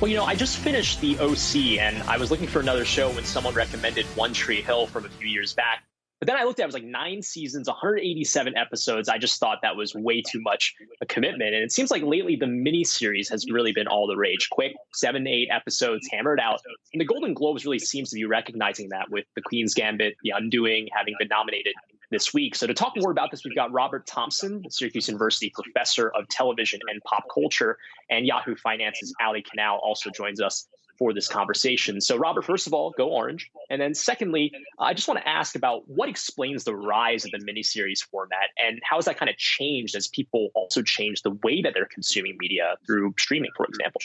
Well, I just finished the OC, and I was looking for another show when someone recommended One Tree Hill from a few years back. But then I looked at it, it was like 9 seasons, 187 episodes. I just thought that was way too much a commitment. And it seems like lately the miniseries has really been all the rage. Quick, 7 to 8 episodes, hammered out. And the Golden Globes really seems to be recognizing that, with The Queen's Gambit, The Undoing having been nominated this week. So to talk more about this, we've got Robert Thompson, the Syracuse University professor of television and pop culture, and Yahoo Finance's Canal also joins us for this conversation. So Robert, first of all, go Orange. And then secondly, I just want to ask about what explains the rise of the miniseries format, and how has that kind of changed as people also change the way that they're consuming media through streaming, for example?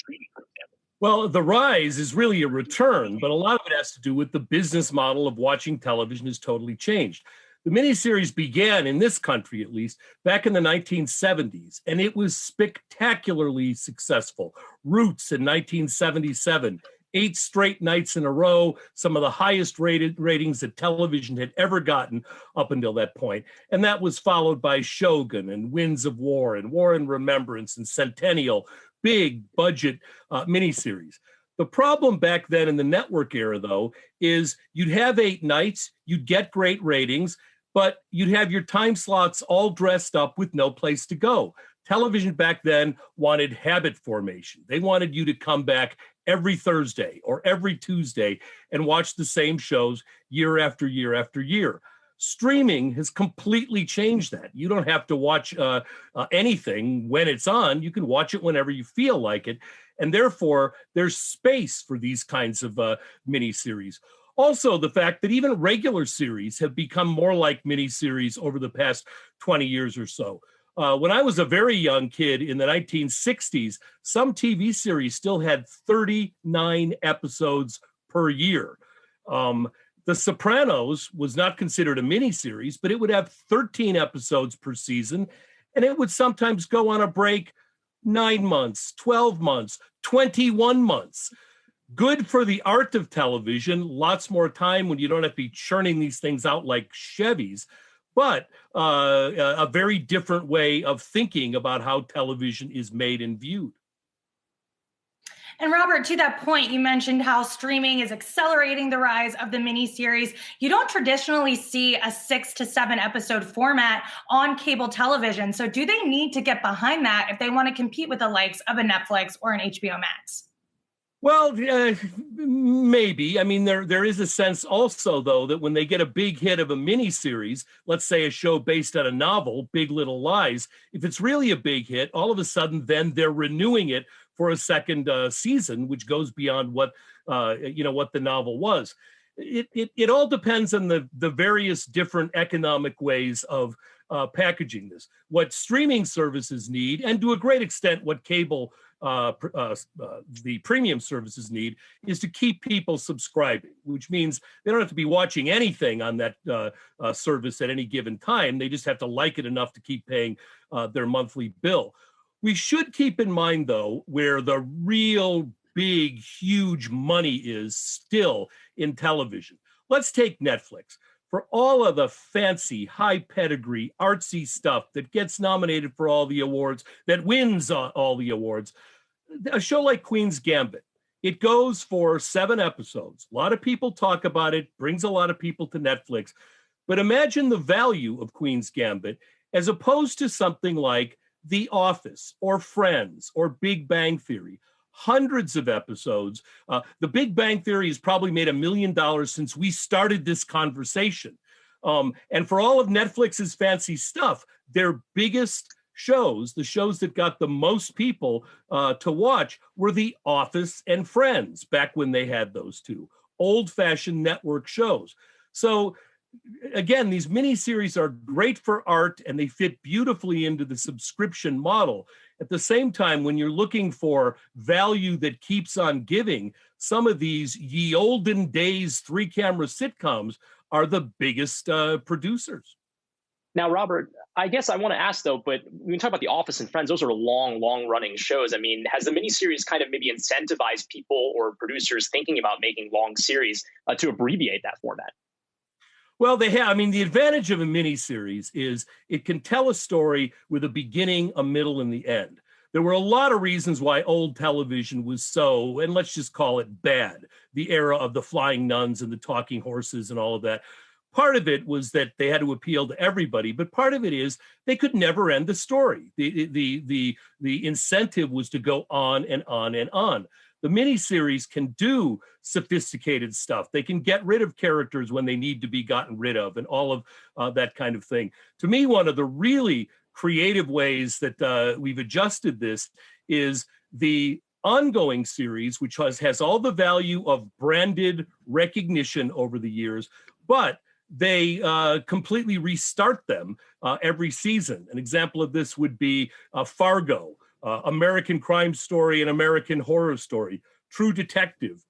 Well, the rise is really a return, but a lot of it has to do with the business model of watching television has totally changed. The miniseries began, in this country at least, back in the 1970s, and it was spectacularly successful. Roots in 1977, 8 straight nights in a row, some of the highest ratings that television had ever gotten up until that point. And that was followed by Shogun and Winds of War and War and Remembrance and Centennial, big budget miniseries. The problem back then in the network era, though, is you'd have 8 nights, you'd get great ratings, but you'd have your time slots all dressed up with no place to go. Television back then wanted habit formation. They wanted you to come back every Thursday or every Tuesday and watch the same shows year after year after year. Streaming has completely changed that. You don't have to watch anything when it's on. You can watch it whenever you feel like it. And therefore, there's space for these kinds of miniseries. Also, the fact that even regular series have become more like miniseries over the past 20 years or so. When I was a very young kid in the 1960s, some TV series still had 39 episodes per year. The Sopranos was not considered a miniseries, but it would have 13 episodes per season, and it would sometimes go on a break 9 months, 12 months, 21 months. Good for the art of television, lots more time when you don't have to be churning these things out like Chevys, but a very different way of thinking about how television is made and viewed. And Robert, to that point, you mentioned how streaming is accelerating the rise of the miniseries. You don't traditionally see a 6 to 7 episode format on cable television. So do they need to get behind that if they want to compete with the likes of a Netflix or an HBO Max? Well, maybe. I mean, there is a sense also, though, that when they get a big hit of a miniseries, let's say a show based on a novel, Big Little Lies, if it's really a big hit, all of a sudden then they're renewing it for a second season, which goes beyond what the novel was. It all depends on the various different economic ways of packaging this. What streaming services need, and to a great extent what cable the premium services need, is to keep people subscribing, which means they don't have to be watching anything on that service at any given time. They just have to like it enough to keep paying their monthly bill. We should keep in mind, though, where the real big, huge money is still in television. Let's take Netflix. For all of the fancy, high pedigree, artsy stuff that gets nominated for all the awards, that wins all the awards, a show like Queen's Gambit, it goes for 7 episodes. A lot of people talk about it, brings a lot of people to Netflix. But imagine the value of Queen's Gambit as opposed to something like The Office or Friends or Big Bang Theory. Hundreds of episodes. The Big Bang Theory has probably made $1 million since we started this conversation. And for all of Netflix's fancy stuff, their biggest shows, the shows that got the most people to watch, were The Office and Friends, back when they had those two old-fashioned network shows. So again, these miniseries are great for art and they fit beautifully into the subscription model. At the same time, when you're looking for value that keeps on giving, some of these ye olden days 3-camera sitcoms are the biggest producers. Now, Robert, I guess I want to ask, though, but when we talk about The Office and Friends, those are long running shows. I mean, has the miniseries kind of maybe incentivized people or producers thinking about making long series to abbreviate that format? Well, they have. I mean, the advantage of a miniseries is it can tell a story with a beginning, a middle, and the end. there were a lot of reasons why old television was so, and let's just call it bad, the era of the flying nuns and the talking horses and all of that. Part of it was that they had to appeal to everybody, but part of it is they could never end the story. The incentive was to go on and on and on. The miniseries can do sophisticated stuff. They can get rid of characters when they need to be gotten rid of and all of that kind of thing. To me, one of the really creative ways that we've adjusted this is the ongoing series, which has all the value of branded recognition over the years, but they completely restart them every season. An example of this would be Fargo, American Crime Story and American Horror Story, True Detective.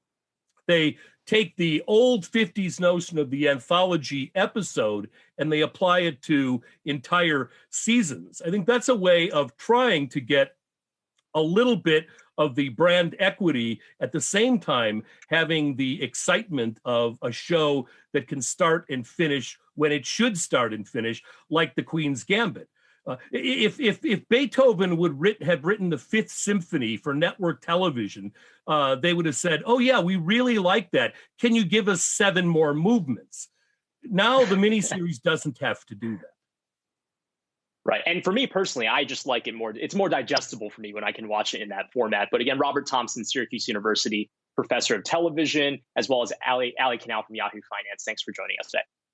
They take the old 50s notion of the anthology episode and they apply it to entire seasons. I think that's a way of trying to get a little bit of the brand equity at the same time having the excitement of a show that can start and finish when it should start and finish, like the Queen's Gambit. If Beethoven would have written the Fifth Symphony for network television, they would have said, "Oh yeah, we really like that. Can you give us 7 more movements?" Now the miniseries doesn't have to do that. Right. And for me personally, I just like it more. It's more digestible for me when I can watch it in that format. But again, Robert Thompson, Syracuse University, professor of television, as well as Ali Canal from Yahoo Finance. Thanks for joining us today.